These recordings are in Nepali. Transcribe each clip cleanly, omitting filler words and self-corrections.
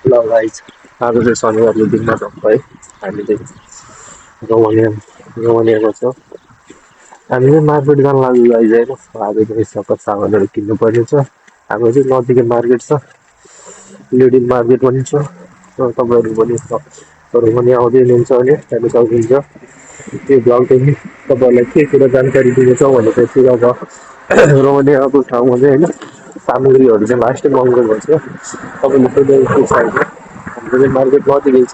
ल गाइस आज चाहिँ शनिबारको दिनमा है हामीले रमणीयमा छ हामीले मार्केट जान लाग्यो गाइस होइन आज चाहिँ सबै सामानहरू किन्नु पर्ने छ हाम्रो चाहिँ नजिकै मार्केट छ लिडिङ मार्केट पनि छ र तपाईँहरू पनि पनि आउँदै हुनुहुन्छ भने हेर्नु सक्नुहुन्छ त्यो ब्लग चाहिँ तपाईँहरूलाई के कुरा जानकारी दिने छ भने चाहिँ अब रोमानियाको ठाउँमा चाहिँ होइन सामग्रीहरू चाहिँ लास्टै महँगो भन्छ तपाईँले सोध्दै चाहिन्छ हाम्रो चाहिँ मार्केट नजिकै छ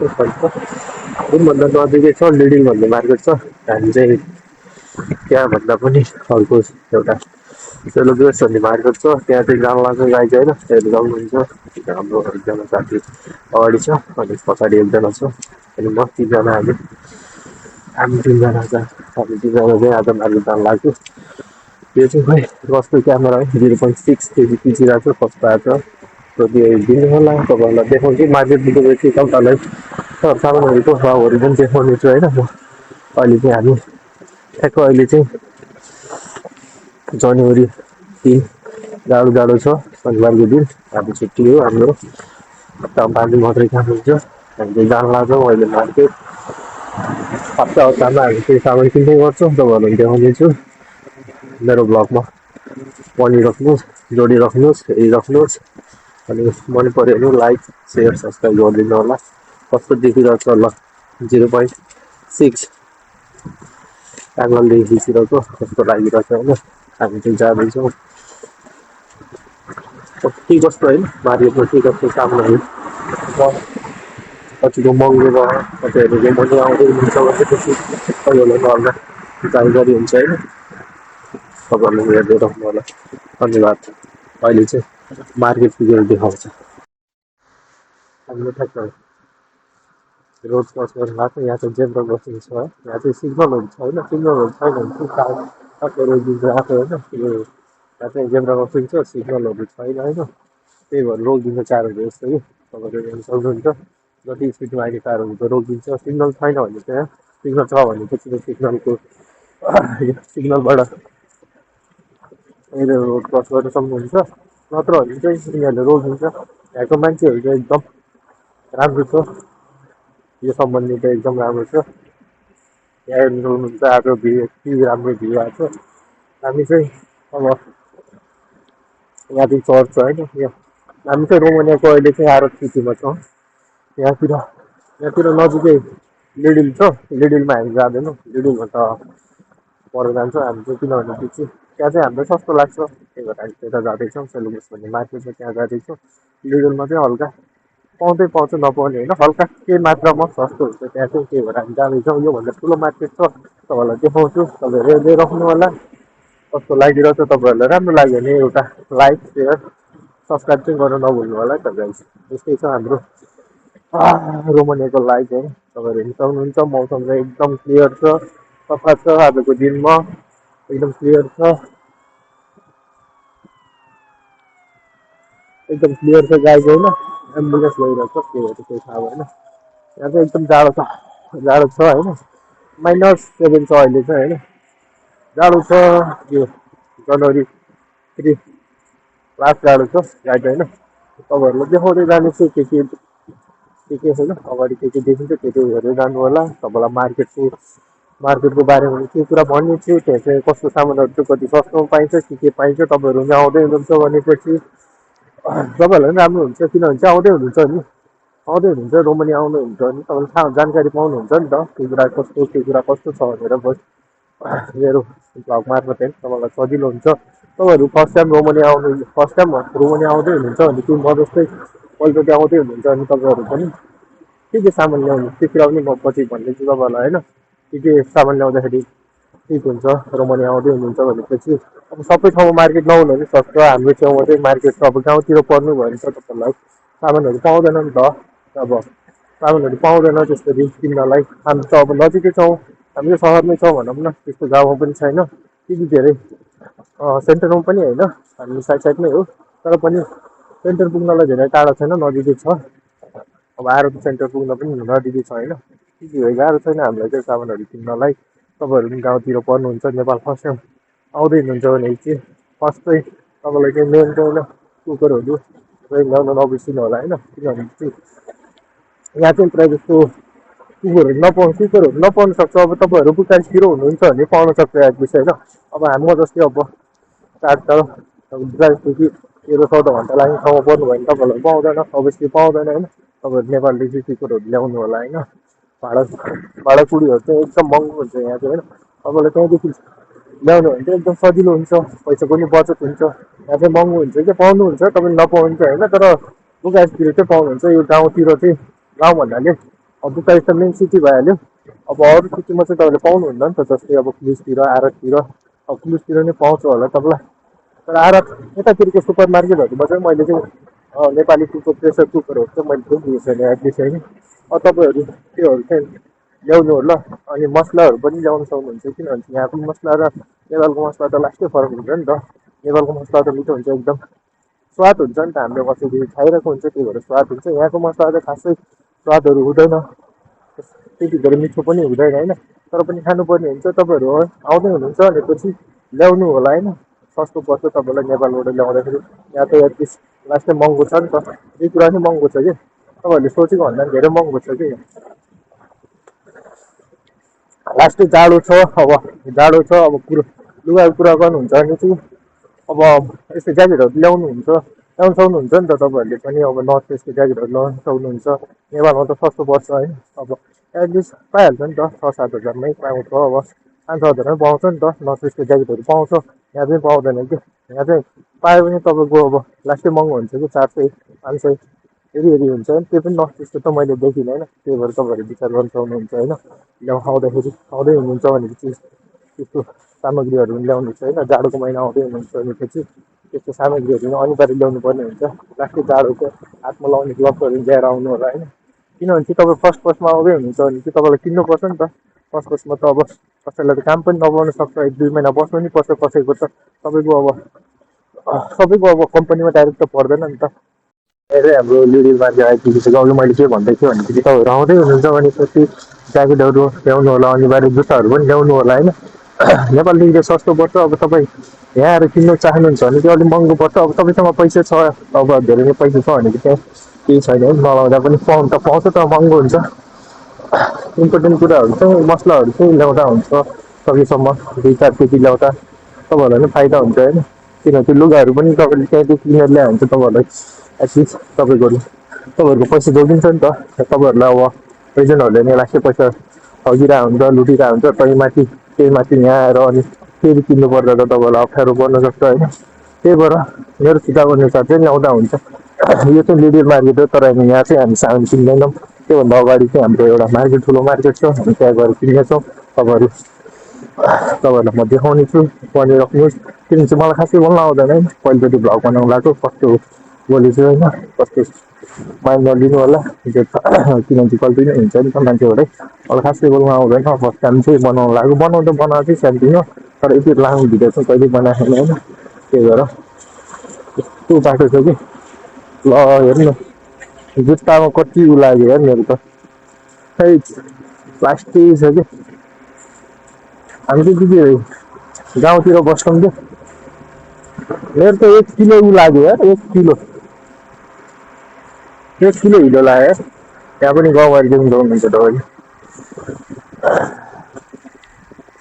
रुमभन्दा नजिकै छ लिडिङ भन्ने मार्केट छ हामी चाहिँ त्यहाँभन्दा पनि अर्को एउटा सेलिब्रेस भन्ने मार्केट छ त्यहाँ चाहिँ जान लाग्छ गाई चाहिँ होइन त्यहाँ जानुहुन्छ हाम्रो एकजना साथी अगाडि छ अनि पछाडि एकजना छ अनि म तिनजना हामी तिनजना हामी तिनजना चाहिँ आज मार्केट जान लाग्यो यो चाहिँ खोइ कस्तो क्यामेरा है 0.6 केजी खिचिरहेको छ कस्तो आएको छ र त्यो दिनु होला तपाईँहरूलाई देखाउँछु मार्केट पुगेपछि तपाईँहरूलाई सामानहरूको भाउहरू पनि देखाउने छु होइन म अहिले चाहिँ हामी ठ्याक्क अहिले चाहिँ जनवरी 3 जाडो जाडो छ शनिबारको दिन आज छुट्टी हो हाम्रो बाजे मात्रै काम हुन्छ हामी चाहिँ जान लाग्छौँ अहिले मार्केट हप्तामा हामी चाहिँ सामान किन्दै गर्छौँ तपाईँहरूलाई देखाउनेछु मेरो ब्लगमा बनिराख्नुहोस् जोडिराख्नुहोस् हेरिराख्नुहोस् अनि मन पऱ्यो भने लाइक सेयर सब्सक्राइब गरिदिनु होला कस्तो देखिरहेको छ ल 0.6 एङ्गलदेखि खिचिरहेको कस्तो लागिरहेको छ होइन हामी चाहिँ जाँदैछौँ के कस्तो होइन मार्केटमा के कस्तो सामानहरू कतिको महँगो भयो कतिहरू चाहिँ मजा आउँदै हुन्छ भनेपछि तपाईँहरूलाई घरमा जानकारी हुन्छ होइन तपाईँहरूले हेर्दै राख्नु होला धन्यवाद अहिले चाहिँ मार्केट पुगेर देखाउँछ हामीले ठ्याक्क रोड क्रस गरेर लाग्छ यहाँ चाहिँ जेब्रा क्रसिङ छ यहाँ चाहिँ सिग्नलहरू छ होइन सिग्नलहरू छैन भने चाहिँ सबै रोकिदिन्छ आएको होइन यहाँ चाहिँ जेब्रा क्रसिङ छ सिग्नलहरू छैन होइन त्यही भएर रोकिदिन्छ कारहरू यस्तो कि तपाईँले हेर्नु सक्नुहुन्छ जति स्पिडमा आउने कारहरू त रोकिदिन्छ सिग्नल छैन भने चाहिँ सिग्नल छ भनेपछि त सिग्नलको सिग्नलबाट रोड क्रस गर्न सक्नुहुन्छ नत्र भने चाहिँ यिनीहरूले रोकिदिन्छ यहाँको मान्छेहरू चाहिँ एकदम राम्रो छ यो सम्बन्धी त एकदम राम्रो छ यहाँ हेर्नुहुन्छ आज भिड यति राम्रो भिड आएको छ हामी चाहिँ अब यहाँ चाहिँ चर्च छ होइन यहाँ हामी चाहिँ रोमानियाको अहिले चाहिँ आरब सिटीमा छौँ यहाँतिर नजिकै लिडिल छ लिडिलमा हामी जाँदैनौँ लिडिलमा त पर जान्छौँ हामी चाहिँ किनभने पछि त्यहाँ चाहिँ हामीलाई सस्तो लाग्छ त्यही भएर हामी त्यता जाँदैछौँ सेलुबस भन्ने मार्केटमा त्यहाँ जाँदैछौँ लिडिलमा चाहिँ हल्का पाउँदै पाउँछ नपाउने होइन हल्का केही मात्रामा सस्तो हुन्छ त्यहाँ चाहिँ त्यही भएर हामी जाँदैछौँ योभन्दा ठुलो मार्केट छ तपाईँहरूलाई देखाउँछु तपाईँहरू हेर्दै राख्नु होला कस्तो लागिरहेछ तपाईँहरूलाई राम्रो लाग्यो भने एउटा लाइक सेयर सब्सक्राइब चाहिँ गर्न नभुल्नु होला त गाइस यस्तै छ हाम्रो रोमानियाको लाइफ है तपाईँहरू हेर्नु सक्नुहुन्छ मौसम चाहिँ एकदम क्लियर छ सफा छ आजको दिनमा एकदम क्लियर छ एकदम क्लियर छ गाइस होइन एम्बुलेन्स लगिरहेको छ के भएर केही थाहा भएन यहाँ चाहिँ एकदम जाडो छ होइन -7 छ अहिले चाहिँ होइन जाडो छ यो जनवरी 3 लास्ट जाडो छ गाइड होइन तपाईँहरूलाई देखाउँदै जानेछु के छैन अगाडि के देखिन्छ त्यो हेरेर जानु होला तपाईँलाई मार्केटको बारेमा के कुरा भन्ने छु त्यहाँ चाहिँ कस्तो सामानहरू चाहिँ कति सस्तोमा पाइन्छ के पाइन्छ तपाईँहरू यहाँ आउँदै हुनुहुन्छ भनेपछि तपाईँहरूलाई पनि राम्रो हुन्छ किनभने चाहिँ आउँदै हुनुहुन्छ रोमानिया आउनुहुन्छ भने तपाईँले थाहा जानकारी पाउनुहुन्छ नि त के कुरा कस्तो छ भनेर बस मेरो भ्लग मार्फत होइन तपाईँलाई सजिलो हुन्छ तपाईँहरू फर्स्ट टाइम रोमानिया आउँदै हुनुहुन्छ भने त्यो म जस्तै पहिलोचोटि आउँदै हुनुहुन्छ भने तपाईँहरू पनि के सामान ल्याउनु त्यो कुरा पनि म पछि भन्दैछु तपाईँहरूलाई होइन के सामान ल्याउँदाखेरि ठिक हुन्छ रोमानिया आउँदै हुनुहुन्छ भनेपछि अब सबै ठाउँमा मार्केट नहुनु पनि सक्छ हाम्रो छेउमा चाहिँ मार्केट छ अब गाउँतिर पर्नु भयो भने त तपाईँहरूलाई सामानहरू पाउँदैन नि त अब सामानहरू पाउँदैन त्यसरी किन्नलाई हामी त अब नजिकै छौँ हामी सहरमै छौँ भनौँ न त्यस्तो गाउँमा पनि छैन त्यति धेरै सेन्टरमा पनि होइन हामी साइडमै हो तर पनि सेन्टर पुग्नलाई धेरै टाढो छैन नजिकै छ अब आएर सेन्टर पुग्न पनि नजिकै छ होइन त्यति भए गाह्रो छैन हामीलाई चाहिँ सामानहरू किन्नलाई तपाईँहरू पनि गाउँतिर पर्नुहुन्छ नेपाल फर्स्ट टाइम आउँदै हुनुहुन्छ भने चाहिँ फर्स्ट चाहिँ तपाईँलाई चाहिँ मेन चाहिँ होइन कुकरहरू ल्याउन नबिर्सिनु होला होइन, किनभने चाहिँ यहाँ चाहिँ प्रायः जस्तो कुकुरहरू नपाउनु सक्छ। अब तपाईँहरू बुकाइसतिर हुनुहुन्छ भने पाउन सक्छ एटलिस्ट होइन। अब हाम्रो जस्तै अब टाढा अब बुकाइसदेखि 13-14 घन्टा लाग्ने ठाउँमा पर्नु भयो भने तपाईँहरूलाई पाउँदैन, अभियसली पाउँदैन होइन। तपाईँहरू नेपालदेखि कुकुरहरू ल्याउनु होला होइन। भाडाकुडीहरू चाहिँ एकदम महँगो हुन्छ यहाँ चाहिँ होइन। तपाईँलाई त्यहाँदेखि ल्याउनु भने चाहिँ एकदम सजिलो हुन्छ, पैसा पनि बचत हुन्छ। यहाँ चाहिँ महँगो हुन्छ कि पाउनुहुन्छ, तपाईँले नपाउनुहुन्छ होइन। तर बुकाइसतिर चाहिँ पाउनुहुन्छ। यो गाउँतिर चाहिँ गाउँ भन्नाले अब बुकाइस त मेन सिटी भइहाल्यो। अब अरू सिटीमा चाहिँ तपाईँले पाउनुहुन्न नि त, जस्तै अब क्लुजतिर आरततिर। अब क्लुजतिर नै पाउँछ होला तपाईँलाई। तर आरत यतातिरको सुपर मार्केटहरूमा चाहिँ मैले चाहिँ नेपाली कुकुर प्रेसर कुकरहरू चाहिँ मैले देखेको छैन एटलिस्ट होइन। अब तपाईँहरू त्योहरू चाहिँ ल्याउनु होला। अनि मसलाहरू पनि ल्याउनु सक्नुहुन्छ, किनभने यहाँको मसला र नेपालको मसला त लास्टै फरक हुन्छ नि त। नेपालको मसला त मिठो हुन्छ, एकदम स्वाद हुन्छ नि त। हामीले कसैले खाइरहेको हुन्छ, त्यही भएर स्वाद हुन्छ। यहाँको मसला चाहिँ खासै स्वादहरू हुँदैन, त्यति धेरै मिठो पनि हुँदैन होइन। तर पनि खानुपर्ने हुन्छ। तपाईँहरू आउँदै हुनुहुन्छ भनेपछि ल्याउनु होला होइन। सस्तो पर्छ तपाईँलाई नेपालबाट ल्याउँदाखेरि। यहाँ त एटलिस्ट लास्टै महँगो छ नि त, यही कुरा नै महँगो छ कि तपाईँहरूले सोचेको भन्दा धेरै महँगो छ कि। लास्टै जाडो छ, अब जाडो छ। अब लुगाको कुरा गर्नुहुन्छ भने चाहिँ अब यस्तो ज्याकेटहरू ल्याउनु सक्नुहुन्छ नि त तपाईँहरूले पनि। अब नर्थ फेसको ज्याकेटहरू ल्याउनु सक्नुहुन्छ। नेपालमा त सस्तो पर्छ होइन। अब एटलिस्ट पाइहाल्छ नि त, 6-7 हजारमै पाउँछ। अब 5-6 हजारमै पाउँछ नि त, नर्थ फेसको ज्याकेटहरू पाउँछ। यहाँ चाहिँ पाउँदैन कि। यहाँ चाहिँ पायो भने तपाईँको अब लास्टै महँगो हुन्छ कि, 400-500 हेरी हुन्छ होइन। त्यो पनि नर्थ फेसको त मैले देखिनँ होइन। त्यही भएर तपाईँहरू विचार गर्न सक्नुहुन्छ होइन। आउँदै हुनुहुन्छ भनेपछि त्यस्तो सामग्रीहरू पनि ल्याउनु छ होइन। जाडोको महिना आउँदै हुनुहुन्छ भनेपछि त्यस्तो सामग्रीहरू पनि अनिवार्य ल्याउनु पर्ने हुन्छ। लास्टै जाडोको हातमा लाउने ग्लोभ्सहरू ल्याएर आउनु होला होइन। किनभने चाहिँ तपाईँ फर्स्टमा आउँदै हुनुहुन्छ भने चाहिँ तपाईँलाई किन्नुपर्छ नि त। फर्स्टमा त अब कसैलाई त काम पनि नपाउन सक्छ, 1-2 महिना बस्नु नि पर्छ कसैको त। सबैको अब कम्पनीमा डाइरेक्ट त पर्दैन नि त। हाम्रो लिडिल मार्केट आइपुगेको अघि मैले के भन्दै थिएँ भनेपछि तपाईँहरू आउँदै हुनुहुन्छ भनेपछि ज्याकेटहरू ल्याउनु होला, अनिवार्य जुत्ताहरू पनि ल्याउनु होला होइन। नेपालदेखि चाहिँ सस्तो पर्छ। अब तपाईँ यहाँ आएर किन्नु चाहनुहुन्छ भने चाहिँ अलिक महँगो पर्छ। अब तपाईँसँग पैसा छ, अब धेरै नै पैसा छ भनेदेखि चाहिँ केही छैन, नलाउँदा पनि पाउनु त पाउँछ, तर महँगो हुन्छ। इम्पोर्टेन्ट कुराहरू चाहिँ मसलाहरू चाहिँ ल्याउँदा हुन्छ, सकेसम्म 2-4 केजी ल्याउँदा तपाईँहरूलाई पनि फाइदा हुन्छ होइन। किनकि लुगाहरू पनि तपाईँले त्यहाँदेखि किनेर ल्यायो भने चाहिँ तपाईँहरूलाई एटलिस्ट तपाईँहरूको पैसा जोगिन्छ नि त। तपाईँहरूलाई अब एजेन्टहरूले नै लास्टै पैसा ठगिरहेको हुन्छ, लुटिरहेको हुन्छ। त्यही माथि यहाँ आएर अनि फेरि किन्नु पर्दा त तपाईँहरूलाई अप्ठ्यारो पर्न सक्छ होइन। त्यही भएर मेरो सुझाव अनुसार चाहिँ ल्याउँदा हुन्छ। यो चाहिँ लिडिल मार्केट हो, तर यहाँ चाहिँ हामी सामान किन्दैनौँ। त्योभन्दा अगाडि चाहिँ हाम्रो एउटा मार्केट, ठुलो मार्केट छ, हामी त्यहाँ गएर किन्नेछौँ। तपाईँहरूलाई म देखाउने छु, भनिराख्नुहोस्। किनभने चाहिँ मलाई खासै बोल्न आउँदैन है, पहिलोचोटि भ्लग बनाउनु लाग्यो, कस्तो बोलेछु होइन, कस्तो माइन्ड नलिनु होला। किनभने चाहिँ गल्ती नै हुन्छ नि त मान्छेबाटै। मलाई खासै बोल्न आउँदैन, फर्स्ट टाइम चाहिँ बनाउनु लाग्यो। बनाउँदा चाहिँ सानोतिनो, तर यति लामो भिडियो चाहिँ कहिले बनाएको छैन होइन। त्यही भएर यस्तो बाटो छ कि ल हेर्नु, जुत्तामा कति उ लाग्यो यार मेरो त, खै प्लास्टिक छ कि। हामी चाहिँ के गाउँतिर बस्छौँ कि मेरो त 1 किलो उ लाग्यो यार, 1 किलो हिलो लाग्यो यार। त्यहाँ पनि गाउँमा किन्नु हुनुहुन्छ तपाईँले,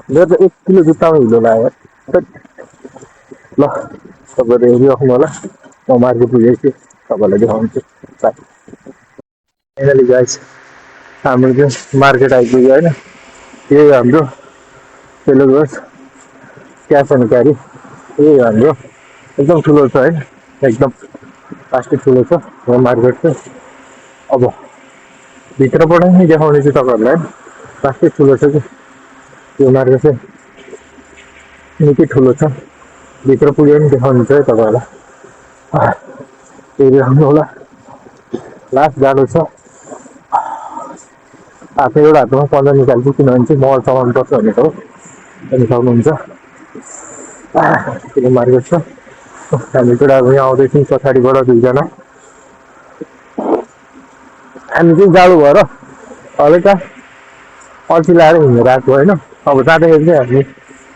मेरो त 1 किलो जुत्तामा हिलो लाग्यो यार। ल तपाईँहरू हेरिराख्नु होला, म मार्केट पुगेपछि तपाईँलाई देखाउँछु। फाइनली गाइस हाम्रो चाहिँ मार्केट आइपुग्यो होइन। यही हाम्रो सेलरोस क्यास एन्ड क्यारी, यही हाम्रो एकदम ठुलो छ होइन, एकदम लास्टै ठुलो छ यो मार्केट चाहिँ। अब भित्रबाट नै देखाउने चाहिँ तपाईँहरूलाई लास्टै ठुलो छ कि यो मार्केट चाहिँ, निकै ठुलो छ। भित्र पुगेर पनि देखाउनु छ है तपाईँहरूलाई, हेरिराख्नु होला। लास्ट जाडो छ, एउटा हातमा 15 निकाल्छु, किनभने चाहिँ मल चलाउनु पर्छ भनेको हो। अनि सक्नुहुन्छ ठुलो मार्केट छ। हामी केटाहरू यहाँ आउँदैछौँ पछाडिबाट 2जना। हामी चाहिँ जाडो भएर हल्का अल्छी लाएर हिँडेर आएको होइन। अब जाँदाखेरि चाहिँ हामी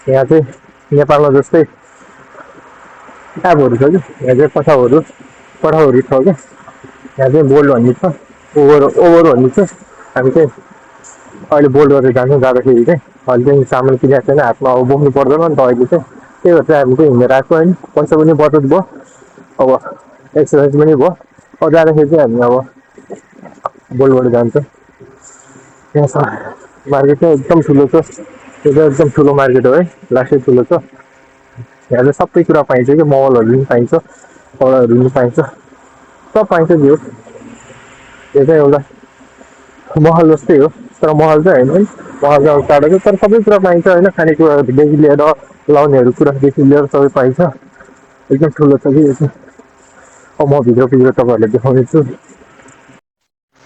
यहाँ चाहिँ नेपालमा जस्तै किताबहरू छ कि, यहाँ चाहिँ कथाहरू पठाउहरू छ क्या यहाँ चाहिँ बोल्ड भन्ने छ ओभर ओभर भन्ने छ हामी चाहिँ अहिले बोल्ड गरेर जान्छौँ जाँदाखेरि चाहिँ अहिले चाहिँ सामान किनेको छैन हातमा अब बोक्नु पर्दैन नि त अहिले चाहिँ त्यही भएर चाहिँ हामी चाहिँ हिँडेर आएको होइन पैसा पनि बचत भयो अब एक्सर्साइज पनि भयो अब जाँदाखेरि चाहिँ हामी अब बोल्डबाट जान्छौँ त्यहाँ छ मार्केट चाहिँ एकदम ठुलो छ त्यो चाहिँ एकदम ठुलो मार्केट हो है लास्टै ठुलो छ यहाँ चाहिँ सबै कुरा पाइन्छ कि मलहरू पनि पाइन्छ कपडाहरू पनि पाइन्छ सब पाइन्छ नि यो चाहिँ एउटा महल जस्तै हो तर महल चाहिँ होइन है महल चाहिँ टाढो छ तर सबै कुरा पाइन्छ होइन खानेकुराहरूदेखि लिएर लाउनेहरू कुरादेखि लिएर सबै पाइन्छ एकदम ठुलो छ कि यो चाहिँ अब म भित्र तपाईँहरूलाई देखाउने छु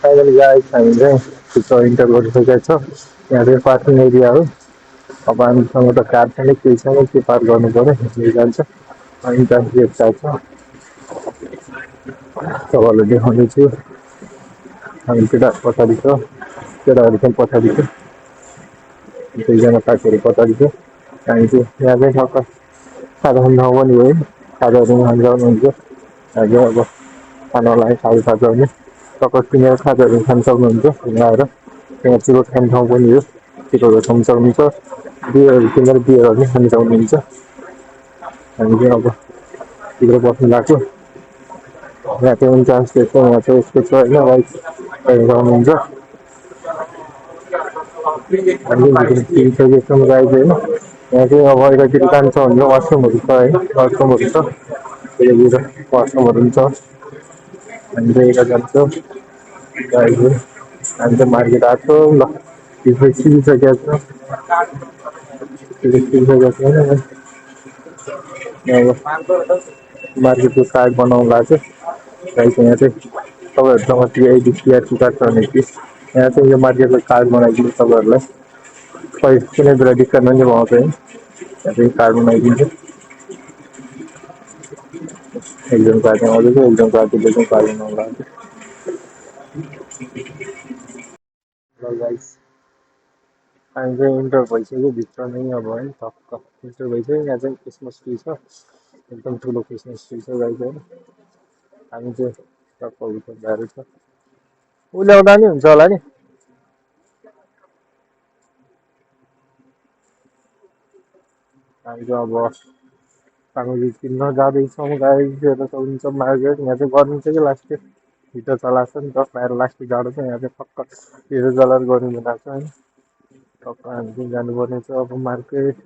फाइनली गाइस हामी चाहिँ भित्र इन्टर गरिसकेका छ यहाँ चाहिँ पार्किङ एरिया हो अब हामीसँग त कार छैन केही छैन के पार्क गर्नु पऱ्यो हिँड्दै जान्छ अनि त्यहाँ एक छ तपाईँहरूलाई देखाउने छु हामी केटा पछाडि छ केटाहरू चाहिँ पछाडि छ दुईजना साथीहरू पछाडि छ हामी चाहिँ यहाँ चाहिँ ठक्क खाजा खाने ठाउँ पनि हो है खाजाहरू खान सक्नुहुन्छ आज अब खानाको लागि खाजा भने टक्क किनेर खाजाहरू खान सक्नुहुन्छ आएर त्यहाँ चिरोट खाने ठाउँ पनि हो चिरोटहरू खान सक्नुहुन्छ बियरहरू किनेर बियरहरू पनि खान सक्नुहुन्छ हामी चाहिँ अब भित्र बस्नु लाग्छ यहाँ चाहिँ इन्ट्रान्स गेट छ यहाँ चाहिँ यस्तो छ होइन राइट गर्नुहुन्छ हामी भित्रिसकेसम्म गाइज होइन यहाँ चाहिँ अब बाहिरतिर जान्छ भने वासरुमहरू छ है वासरुमहरू छ त्यतातिर वासरुमहरू पनि छ हामी चाहिँ यता जान्छौँ गाइज हामी चाहिँ मार्केट आएको ल सिकिसकेको छ सिकिसकेको छ अब मार्केटको कार्ड बनाउनु भएको छ गाइज यहाँ चाहिँ तपाईँहरूसँग टिआइडी कार्ड छ भने कि यहाँ चाहिँ यो मार्केटको कार्ड बनाइदिनु तपाईँहरूलाई खै कुनै बेला डिस्काउन्ट पनि पाउँछ है यहाँ चाहिँ कार्ड बनाइदिन्छु एकदम कार्ड आउँदैछ एकदम कार्डले चाहिँ कार्ड बनाउनु लाग्छ ल गाइस हामी चाहिँ इन्टर भइसक्यो भित्र नै अब है टक्क इन्टर भइसक्यो यहाँ चाहिँ क्रिसमस ट्री छ एकदम ठुलो क्रिसमस ट्री छ गाइस होइन हामी चाहिँ टक्क उठाउँदाहरू छ उल्याउँदा नि हुन्छ होला नि हामी चाहिँ अब सामग्री किन्न जाँदैछौँ गाइस हेर्न सक्नुहुन्छ मार्केट यहाँ चाहिँ गर्मी छ कि लास्टै भित्र चलाएको छ नि त बाहिर लास्टै जाडो छ यहाँ चाहिँ ठक्क भित्र जलाएर गर्मी बनाएको छ होइन टक्क हामी चाहिँ जानुपर्ने छ अब मार्केट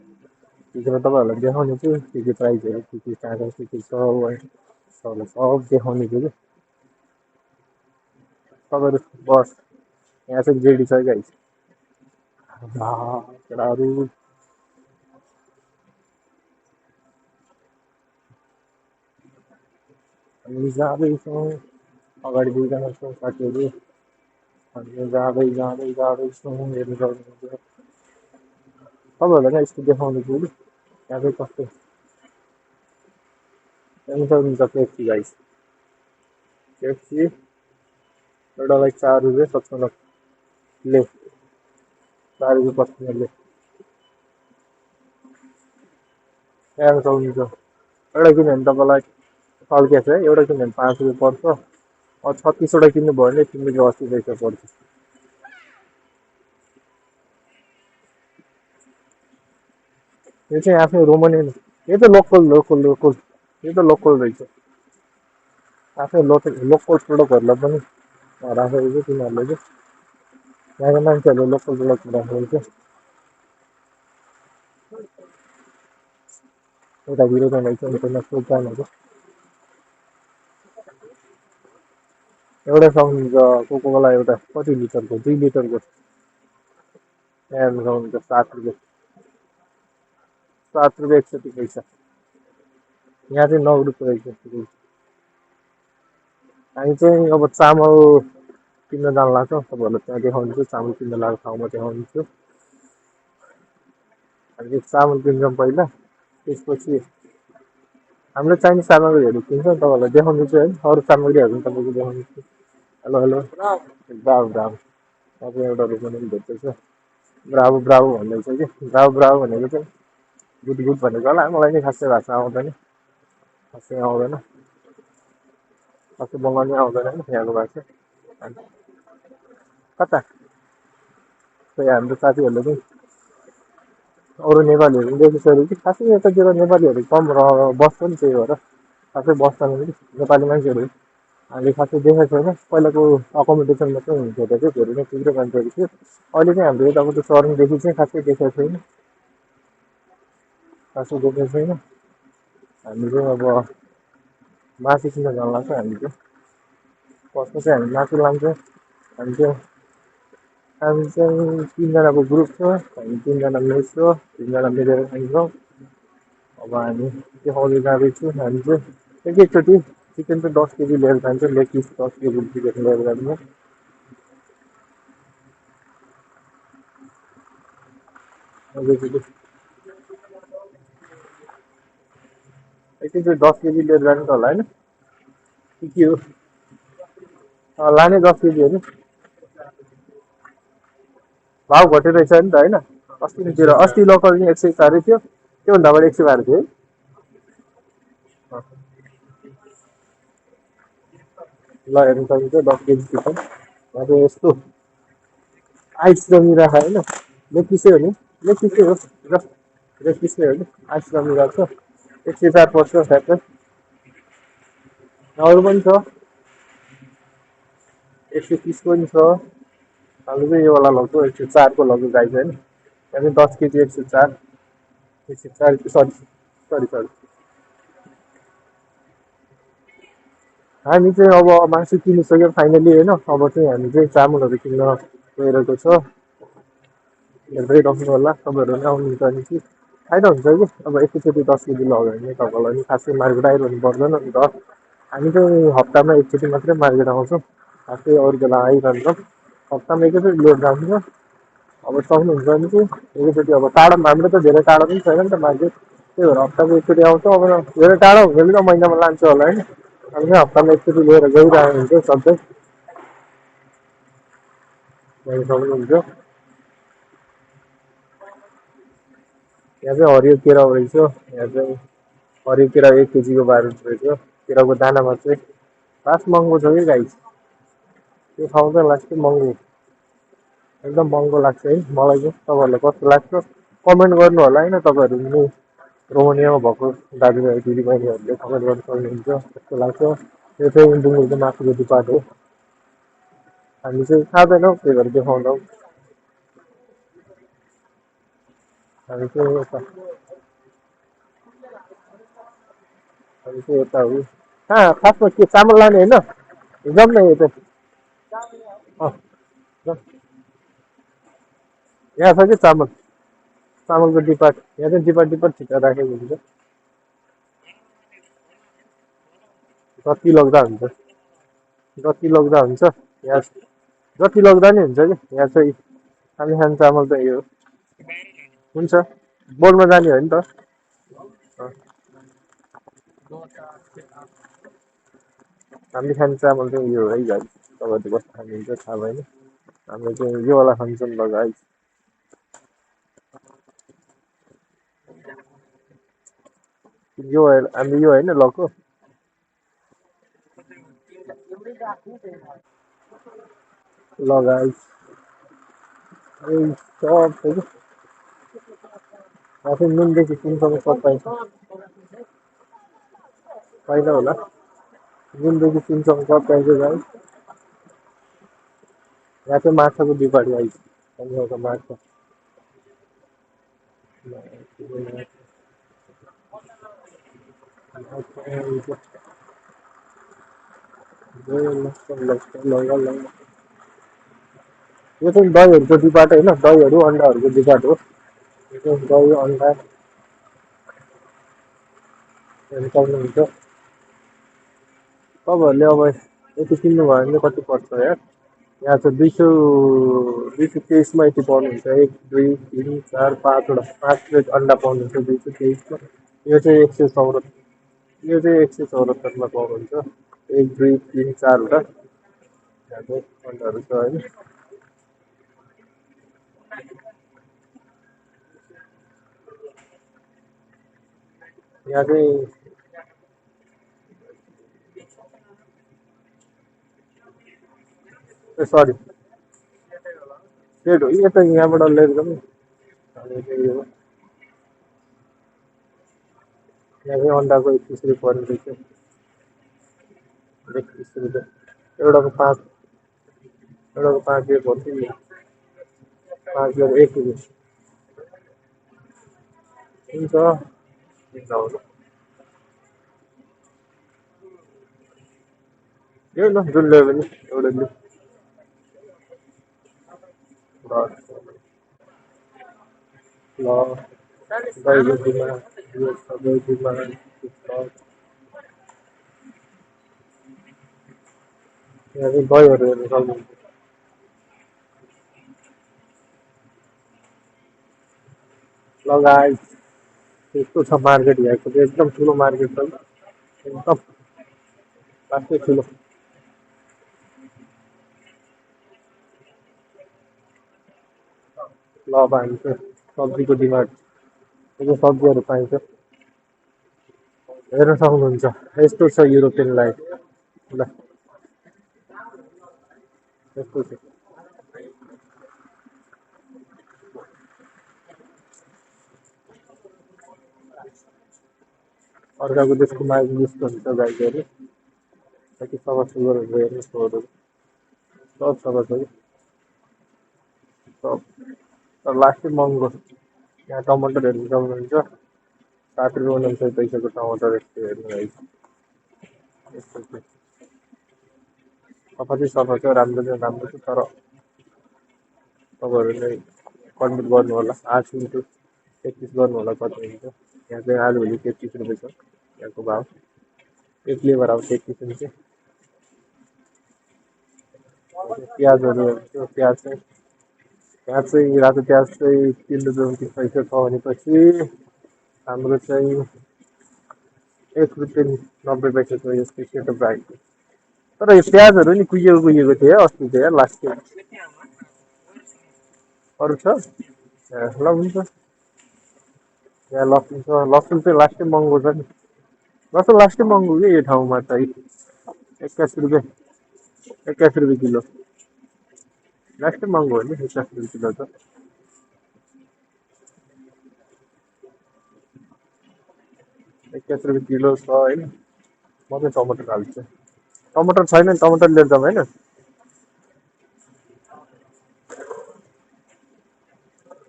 भित्र तपाईँहरूलाई देखाउने छु के प्राइसहरू के कहाँ के छ है तपाईँलाई सब देखाउने छु कि तपाईँहरू बस यहाँ चाहिँ रेडी छ गाइस केटाहरू हामी जाँदैछौँ अगाडि दुईजना छौँ साथीहरू हामी जाँदैछौँ हेर्नु सक्नुहुन्छ तपाईँहरूलाई चाहिँ यस्तो देखाउने छु कि यहाँ चाहिँ कस्तो हेर्नु सक्नुहुन्छ पेप्सी गाइस पेप्सी एउटालाई 4 रुपियाँ 55 ले 4 रुपियाँ 55 ले हेर्नु सक्नुहुन्छ एउटा किन्यो भने तपाईँलाई सल्किया छ है एउटा किन्यो भने 5 रुपियाँ पर्छ 36वटा किन्नुभयो भने 3 रुपियाँ 80 पैसा पर्छ यो चाहिँ आफ्नो रोमनियन यो त लोकल यो त लोकल रहेछ आफै लोकल प्रोडक्टहरूलाई पनि राखेको छ तिनीहरूले चाहिँ यहाँको मान्छेहरूले लोकल प्रोडक्ट राखेको छ यतातिर रहेछ इन्टरनेसनल ब्रान्डहरू एउटा सक्नुहुन्छ कोकोकोला एउटा कति लिटरको 2 लिटरको हेर्नु सक्नुहुन्छ 7 रुपियाँ 61 पैसा यहाँ चाहिँ 9 रुपियाँ रहेछ हामी चाहिँ अब चामल किन्न जानु लाग्छौँ तपाईँहरूलाई त्यहाँ देखाउँछु चामल किन्न लागेको ठाउँमा देखाउँछु हामी चामल किन्छौँ पहिला त्यसपछि हामीले चाहिने सामग्रीहरू किन्छौँ तपाईँहरूलाई देखाउँछु है अरू सामग्रीहरू पनि तपाईँको देखाउँछु हेलो ब्राभो यहाँ चाहिँ एउटा रोपनी पनि भेट्दैछ ब्राभो भन्दैछ कि ब्राभो भनेको चाहिँ गुड भनेको होला मलाई नि खासै भाषा आउँदैन खासै बङ्गाली आउँदैन होइन यहाँको भाषा। अनि कता खोइ हाम्रो साथीहरूले पनि अरू नेपालीहरू पनि देखिसक्यो कि खासै यतातिर नेपालीहरू कम बस्छ नि त्यही भएर खासै बस्दैन कि नेपाली मान्छेहरू हामीले खासै देखेको छैन। पहिलाको अकोमोडेसनमा चाहिँ हुन्थ्यो थियो धेरै नै थुप्रै मान्छेहरू थियो। अहिले चाहिँ हाम्रो यतापट्टि सर्नेदेखि चाहिँ खासै देखेको छैन, खासै देखेको छैन। हामी चाहिँ अब मासु किन्न जान लाग्छ। हामी चाहिँ फर्स्टमा चाहिँ हामी मासु लान्छौँ। हामी चाहिँ हामी चाहिँ तिनजनाको ग्रुप छ, हामी तिनजना मेस छ, तिनजना मिलेर खान्छौँ। अब हामी देखाउँदै जाँदैछु। हामी चाहिँ एकैचोटि चिकन चाहिँ 10 केजी लिएर जान्छौँ, लेग पिस 10 केजी चिकन लिएर जान्छौँ। एकैचोटि एकैचोटि 10 केजी लिएर जानु त होला होइन, के हो लाने 10 केजी हो नि। भाउ घटेर रहेछ नि त होइन, अस्तितिर अस्ति लोकल चाहिँ 104 थियो, त्योभन्दा बढी 112 थियो है। ल हेर्नु सकिन्छ 10 केजी चिकन। यहाँ चाहिँ यस्तो आइस जमिरहेको होइन, लेग पिसै हो नि, लेग पिसै हो र लेग पिसै हो नि, आइस जमिरहेको छ। 104 पर्छ ठ्याक्कै। अरू पनि छ, 130 पनि छ। हामी चाहिँ योवाला लग्छौँ, 104को लग्छौँ गाई चाहिँ होइन। यहाँ चाहिँ 10 केजी 104, 104 सरी सरी सरी। हामी चाहिँ अब मासु किनिसक्यो फाइनली होइन। अब चाहिँ हामी चाहिँ चामलहरू किन्न गइरहेको छ। हेर्दै राख्नु होला, तपाईँहरू पनि आउनुहुन्छ भने कि फाइदा हुन्छ कि अब एकैचोटि 10 केजी लग्यो भने तपाईँलाई पनि खासै मार्केट आइरहनु पर्दैन नि त। हामी चाहिँ हप्तामा एकचोटि मात्रै मार्केट आउँछौँ, खासै अरू बेला आइरहन्छौँ। हप्तामा एकैचोटि लिएर जान्छ। अब सक्नुहुन्छ भने चाहिँ एकैचोटि अब टाढा हाम्रो त धेरै टाढा पनि छैन नि त मार्केट, त्यही भएर हप्तामा एकचोटि आउँछौँ। अब धेरै टाढा हुन्छ भने त महिनामा लान्छु होला होइन। हामी चाहिँ हप्तामा एकचोटि लिएर गइरहेको हुन्छ सधैँ, सक्नुहुन्छ। यहाँ चाहिँ हरियो केरा रहेछ, यहाँ चाहिँ हरियो केरा 1 केजीको 12 रुपियाँ रहेछ। केराको दानामा चाहिँ खास महँगो छ कि गाई, त्यो ठाउँ चाहिँ लाग्छ महँगो, एकदम महँगो लाग्छ है मलाई चाहिँ। तपाईँहरूलाई कस्तो लाग्छ कमेन्ट गर्नु होला होइन। तपाईँहरू पनि रोमानियामा भएको दाजुभाइ दिदीबहिनीहरूले कमेन्ट गर्नु सक्नुहुन्छ कस्तो लाग्छ। यो चाहिँ डुङ्गुरको मासुको डिपार्ट हो, हामी चाहिँ खाँदैनौँ त्यही भएर देखाउँछौँ। हामी चाहिँ यता हामी चाहिँ यता हो कहाँ खासमा के चामल लाने होइन, जाउँ न यता। अँ जाउँ। यहाँ छ कि चामल, चामलको डिपार्ट यहाँ चाहिँ डिपार्ट डिपार्ट छिट्टा राखेको हुन्छ, जति लग्दा हुन्छ, जति लग्दा हुन्छ। यहाँ जति लग्दा नि हुन्छ कि यहाँ चाहिँ हामी खाने चामल त यो हुन्छ। बोलमा जाने हो नि त। अँ, हामी खाने चामल चाहिँ यो है गाई, तपाईँहरूले कस्तो खानुहुन्छ थाहा भएन। हामी चाहिँ योवाला खान्छौँ ल गाई। यो हामी यो होइन लको ल गाई। सब छ कि आफै नुनदेखि तिनसम्म सब पाइन्छ, पाइन होला। नुनदेखि तिनसम्म सब पाइन्छ गाई। यहाँ चाहिँ माछाको डिपार्ट गाई, हामी एउटा माछा यो चाहिँ दहीहरूको डिपार्ट होइन, दहीहरू अन्डाहरूको डिपार्ट हो। यो चाहिँ दही अन्डा हेर्नु सक्नुहुन्छ। तपाईँहरूले अब यति किन्नुभयो भने कति पर्छ यार, यहाँ चाहिँ 223मा यति पाउनुहुन्छ। 1 2 3 4 5वटा 5 प्लेट अन्डा पाउनुहुन्छ 223मा। यो चाहिँ 174, यो चाहिँ 174मा पाउनुहुन्छ। 1 2 3 4वटा यहाँ चाहिँ अन्डाहरू छ होइन। यहाँ चाहिँ ए सरी सेट हो यो त यहाँबाट लिएर जाउँ न। अनि चाहिँ यो यहाँ चाहिँ अन्डाको 31 रुपियाँ पर्ने रहेछ 31 रुपियाँ एउटाको 5 एउटाको 5 रुपियाँ पर्छ नि 5 रुपियाँ 1 रुपियाँ हुन्छ किन्दा यही ल जुन ल्यायो भने एउटा लु ल दहीबजीमा यो छ दहीबजीमा यहाँ चाहिँ दहीहरू हेर्नु सक्नुहुन्छ ल गाइस त्यस्तो छ मार्केट यहाँको चाहिँ एकदम ठुलो मार्केट छ एकदम लास्टै ठुलो ल अब हामी चाहिँ सब्जीको डिमान्ड यो सब्जीहरू पाइन्छ हेर्न सक्नुहुन्छ यस्तो छ युरोपियन लाइफ ल यस्तो छ अर्काको देशको मार्केट यस्तो हुन्छ गाईहरू कति सफा सुग्घरहरू हेर्नु छोहरू सब सफा छ कि सब तर लास्टै महँगो यहाँ टमाटर हेर्नु सक्नुहुन्छ 60 रुपियाँ 49 पैसाको टमाटर यस्तो हेर्नु है यस्तो छ सफा चाहिँ सफा छ राम्रो छ तर तपाईँहरूले कन्भर्ट गर्नु होला 8 इन्टु 33 गर्नु होला कति हुन्छ यहाँ चाहिँ आलुभोलि 33 रुपियाँ छ यहाँको भाउ एक लेबर आउँछ 33 रुपियाँ प्याजहरू हेर्छु प्याज चाहिँ रातो प्याज चाहिँ 3 रुपियाँ 29 पैसा छ भनेपछि हाम्रो चाहिँ 1 रुपियाँ 90 पैसा छ यस्तो सेतो ब्राइट तर यो प्याजहरू नि कुहिएको थियो अस्ति चाहिँ लास्ट अरू छ ल हुन्छ यहाँ लसुन चाहिँ लास्टै महँगो छ नि लसुन लास्टै महँगो कि यो ठाउँमा चाहिँ 81 रुपियाँ किलो लास्टै महँगो हो नि 81 रुपियाँ किलो त 81 रुपियाँ किलो छ होइन म चाहिँ टमाटर हाल्छु टमाटर छैन नि टमाटर लिएर जाउँ होइन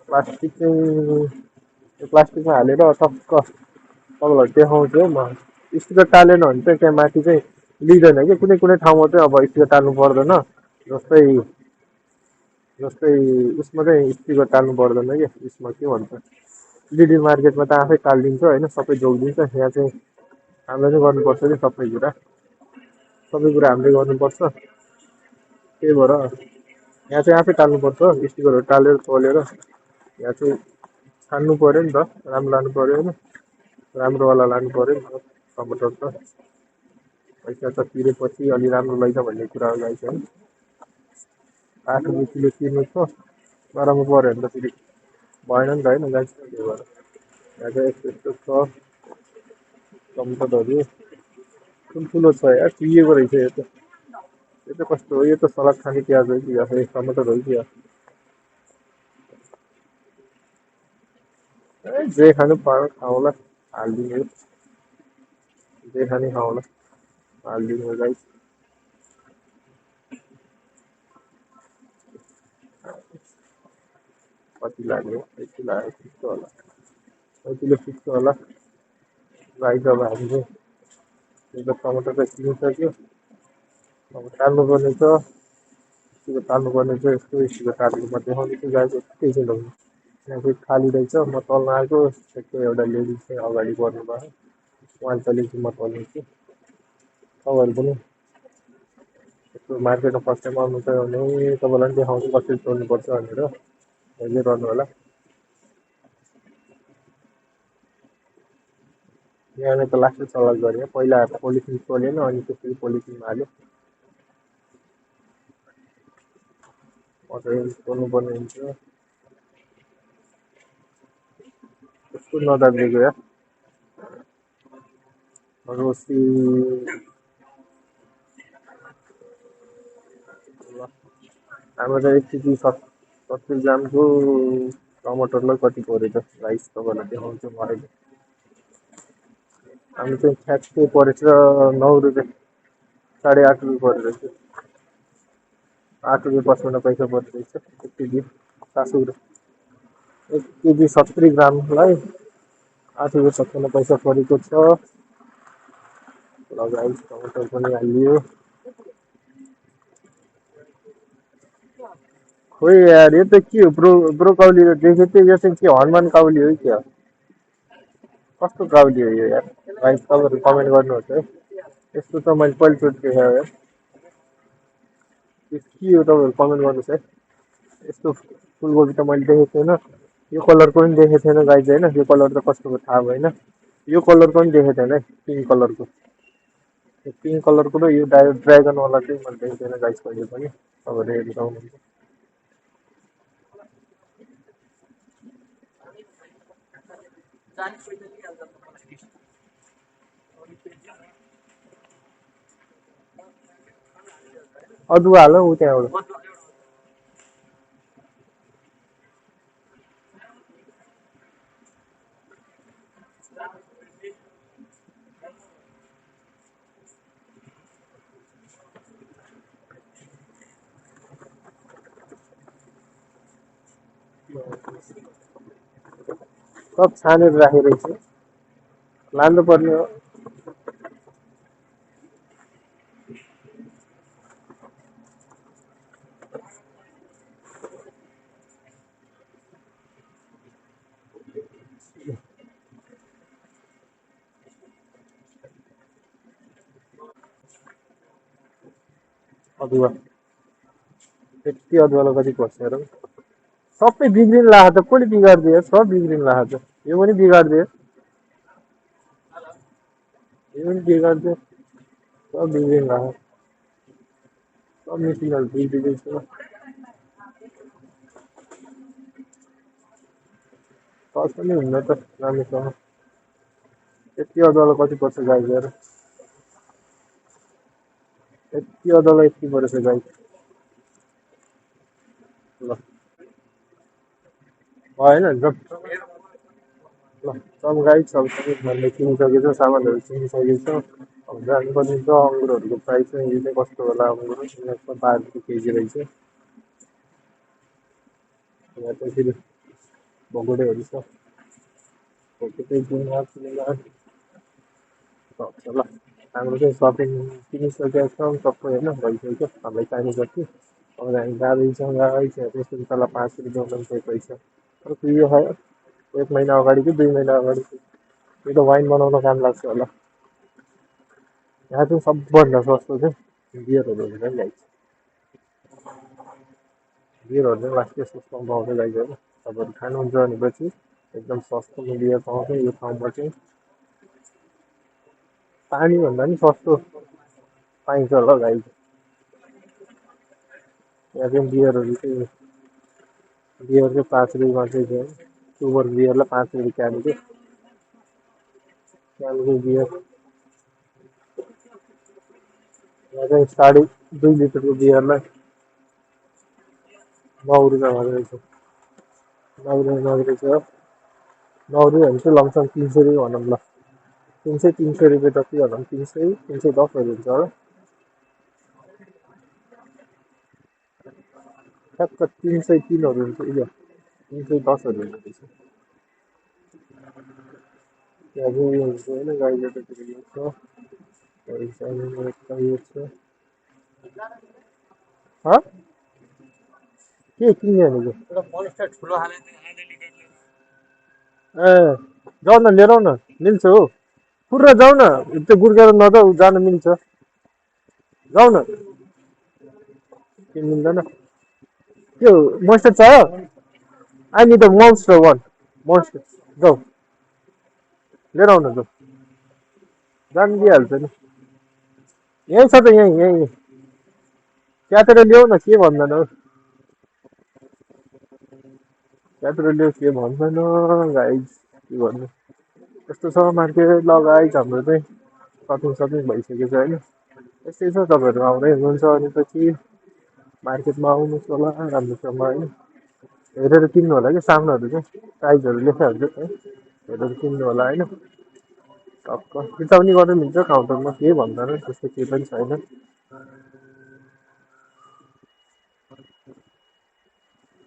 प्लास्टिक चाहिँ त्यो प्लास्टिकमा हालेर टक्क तपाईँलाई देखाउँछु म स्टिकर टालेन भने चाहिँ त्यहाँ माथि चाहिँ लिँदैन कि कुनै कुनै ठाउँमा चाहिँ अब स्टिकर टाल्नु पर्दैन जस्तै जस्तै उसमा चाहिँ स्टिकर टाल्नु पर्दैन कि उसमा के भन्छ लिडी मार्केटमा त आफै टालिदिन्छ होइन सबै जोगिदिन्छ यहाँ चाहिँ हामीले नै गर्नुपर्छ कि सबै कुरा हामीले गर्नुपर्छ त्यही भएर यहाँ चाहिँ आफै टाल्नुपर्छ स्टिकरहरू टालेर खोलेर यहाँ चाहिँ छान्नु पऱ्यो नि त राम्रो लानु पऱ्यो होइन राम्रोवाला लानु पऱ्यो नि त टमाटर त पैसा त तिरेपछि अलि राम्रो लैज भन्ने कुरा हो गाइस है 8 रुपियाँ किलो तिर्नु छ नराम्रो पऱ्यो भने त फेरि भएन नि त होइन गाइस त्यही भएर यहाँ चाहिँ यस्तो यस्तो छ टमाटरहरू ठुल्ठुलो छ यार कुहिएको रहेछ यो त कस्तो हो यो त सलाद खाने प्याज हो कि या टमाटर हो कि ए जे खानु पायो खाउँला हालिदिनु जे खाने खाउँला हालिदिनु गाइस कति लाग्यो यति लाग्यो ठिक होला कतिले ठिक होला गाइस अब हामीले त्यो टमाटर त किनिसक्यो अब टाल्नुपर्ने छ त्यो टाल्नुपर्ने छ यस्तो यस्तो टालेको म देखाउँदैछु गाइस यति चाहिँ लग्नु यहाँ चाहिँ खाली रहेछ म तल्न आएको ठ्याक्कै एउटा लेडिज चाहिँ अगाडि बढ्नु भयो उहाँले चलेको म तल्नु छु तपाईँहरू पनि यस्तो मार्केटमा फर्स्ट टाइम आउनुहुन्छ भने तपाईँलाई पनि देखाउँछु कसरी चल्नुपर्छ भनेर हेर्दै रहनु होला यहाँले त लास्टै सल्लाह गरेँ पहिला पोलिथिन खोलेन अनि त्यसपछि पोलिथिनमा हाल्यो मजाले खोल्नुपर्ने हुन्छ त्यस्तो नदाबिएको या रोसी हाम्रो त 1 केजी 70 ग्रामको टमाटरलाई कति परेछ राइस तपाईँलाई देखाउँछु म अहिले। हाम्रो चाहिँ ठ्याक्कै परेछ 9 रुपियाँ, 8.5 रुपियाँ परेर चाहिँ 8 रुपियाँ 55 पैसा परिरहेछ 1 केजी 700 1 केजी 70 ग्रामलाई 8 रुपियाँ 55 पैसा परेको छ। ल गाइस टमाटर पनि हालियो। खोइ यार यो त के हो ब्रोकाउली र देखेको थिएँ, यो चाहिँ के हनुमान काउली हो क्या? कस्तो काउली हो यो यार? गाइस तपाईँहरू कमेन्ट गर्नुहोस् है। यस्तो त मैले पहिलोचोटि देखेँ यार। यो के हो तपाईँहरू कमेन्ट गर्नुहोस् है। यस्तो फुलकोपी त मैले देखेको थिएन। यो कलरको पनि देखेको थिएन गाइस होइन। यो कलर त कस्तो हो थाहा भएन। यो कलरको पनि देखेको थिएन है, पिङ्क कलरको। यो पिङ्क कलरको र यो ड्रागनवाला चाहिँ मैले देखेको थिएन गाइस कहिले पनि। तपाईँहरू हेर्नु सक्नुहुन्छ। अदुवा हाल ऊ त्यहाँबाट। सब छानेर राखेको रहेछ, लानु पर्ने हो। अदुवा त्यति अदुवालाई कति पर्छ हेरौँ। सबै बिग्रिन लाग्छ त, कसले बिगारिदियो? सब बिग्रिन लाग्छ। यो पनि बिगारिदियो, यो पनि बिगारिदियो, सब बिग्रिन लाग्छ। सब मिसिनहरू बिग्रिँदैछ। सस पनि हुन्न त राम्रोसँग। यति अदुवालाई कति पर्छ गाई हेर। यति अदुवालाई यति परेछ गाई। ल भएन नि त। ल सब गाई सब हामीले किनिसकेछौँ, सामानहरू किनिसकेछौँ। अब जानुपर्ने छ। अङ्गुरहरूको प्राइस चाहिँ यो चाहिँ कस्तो होला अङ्गुर? 12 रुपियाँ केजी रहेछ। यहाँ चाहिँ फेरि भोगोडेहरू छ। भोगोडे ल हाम्रो चाहिँ सपिङ किनिसकेका छौँ सबै होइन, भइसक्यो हामीलाई चाहिने जति। अब हामी जाँदैछौँ गाइस। त्यसपछि तल 5 रुपियाँ उनान्सय पैसा। तर यो है 1 महिना अगाडि कि 2 महिना अगाडि यो त वाइन बनाउन काम लाग्छ होला। यहाँ चाहिँ सबभन्दा सस्तो चाहिँ बियरहरू हुन्छ नि गाइस। बियरहरू चाहिँ लास्टै सस्तोमा पाउँछ गाइस होइन। तपाईँहरू खानुहुन्छ भनेपछि एकदम सस्तोमा बियर पाउँछ यो ठाउँमा चाहिँ। पानीभन्दा नि सस्तो पाइन्छ होला गाइस। यहाँ चाहिँ बियरहरू चाहिँ बियर चाहिँ 5 रुपियाँमा चाहिँ छ। सुपर बियरलाई 5 रुपियाँ क्यानको। क्यानको बियर यहाँ चाहिँ 2.5 लिटरको बियरलाई 9 रुपियाँ मात्रै रहेछ। 9 रुपियाँ मात्रै छ। 9 रुपियाँ भने चाहिँ लमसम 300 रुपियाँ भनौँ ल। 300 जति भनौँ। 300 310हरू हुन्छ होला। ठ्याक्क 303हरू हुन्छ यो 310हरू हुन्छ रहेछ। त्यहाँ चाहिँ उयो हुन्छ होइन गाईले त फेरि यो छ। यो छ के किन्ने भनेको? ए जाऊ न लिएर आऊ न, मिल्छ हो। पुरा जाऊ न, त्यो गुर्केर नजाऊ, जान मिल्छ। जाऊ न। के मिल्दैन? त्यो मोन्स्टर चाहियो? I need the monster one. Monster जाऊ लिएर आउन जाऊ। जान दिइहाल्छ नि। यहीँ छ त यहीँ यहीँ त्यहाँतिर ल्याऊ न, के भन्दैन हौ। त्यहाँतिर ल्याऊ के भन्दैन गाइज, के भन्नु। यस्तो छ मार्केट लगाइज हाम्रो चाहिँ सपिङ भइसकेको छ होइन। यस्तै छ। तपाईँहरू आउँदै हुनुहुन्छ भनेपछि मार्केटमा आउनुहोस् होला राम्रोसँग होइन हेरेर किन्नु होला कि सामानहरू चाहिँ प्राइजहरू लेखा हुन्छ है हेरेर किन्नु होला होइन टक्क चिन्ता पनि गर्नु मिल्छ काउन्टरमा केही भन्दैन त्यस्तो केही पनि छैन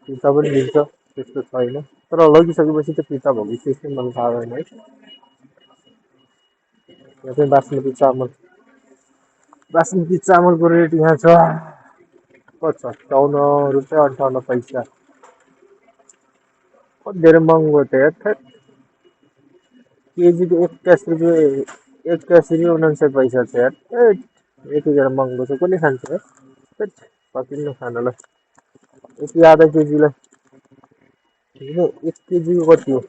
फिर्ता पनि मिल्छ त्यस्तो छैन तर लगिसकेपछि त फिर्ता भएको सिस्टम मलाई थाहा भएन है यहाँ चाहिँ बासमती चामलको रेट यहाँ छ कति छ 54 रुपियाँ 58 पैसा कति धेरै महँगो थियो यार केजीको 81 रुपियाँ 89 पैसा छ यार यतिखेर महँगो छ कसले खान्छ यार हैट, सकिन्न खानलाई यति आधा केजीलाई होइन 1 केजीको कति हो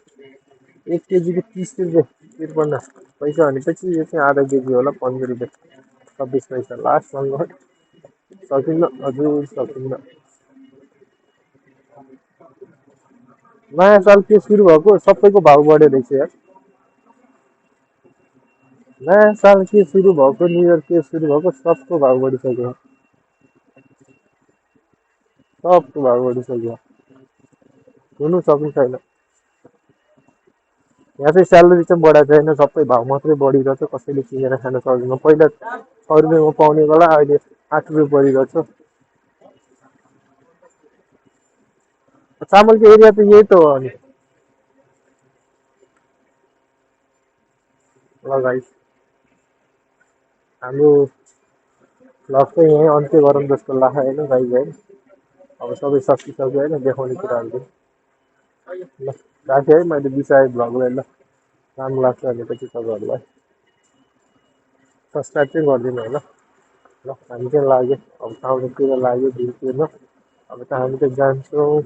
1 केजीको 30 रुपियाँ 53 पैसा भनेपछि यो चाहिँ आधा केजी होला 15 रुपियाँ 26 पैसा लास्ट महँगो सकिन्न हजुर सकिन्न नयाँ साल के सुरु भएको सबैको भाउ बढ्यो रहेछ यार नयाँ साल के सुरु भएको न्यु इयर के सुरु भएको सबको भाउ बढिसक्यो सबको भाउ बढिसक्यो हुनु सक्नु छैन यहाँ चाहिँ स्यालेरी चाहिँ बढाएको छैन सबै भाउ मात्रै बढिरहेछ कसैले किनेर खान सक्दैन पहिला 6 रुपियाँमा पाउने बेला अहिले 8 रुपियाँ परिरहेछ चामलको एरिया त यही त हो अनि ल गाइस हाम्रो भ्लग चाहिँ यहीँ अन्त्य गरौँ जस्तो लाग्यो होइन गाइस होइन अब सबै सकिसक्यो होइन देखाउने कुराहरू ल राखेँ है मैले बिसाएँ भ्लगलाई ल राम्रो लाग्छ भनेपछि तपाईँहरूलाई सब्सक्राइब चाहिँ गरिदिनु होला ल हामी चाहिँ लाग्यो अब टाउनतिर लाग्यो भ्यू तिर्न अब त हामी त जान्छौँ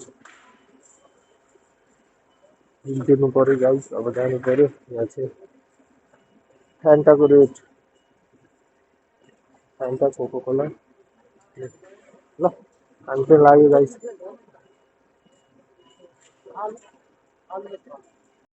भ्यू तिर्नु पऱ्यो गाइस अब जानु पऱ्यो यहाँ चाहिँ फ्यान्टाको रेट फ्यान्टा कोको कोला ल हामी चाहिँ लाग्यो गाइस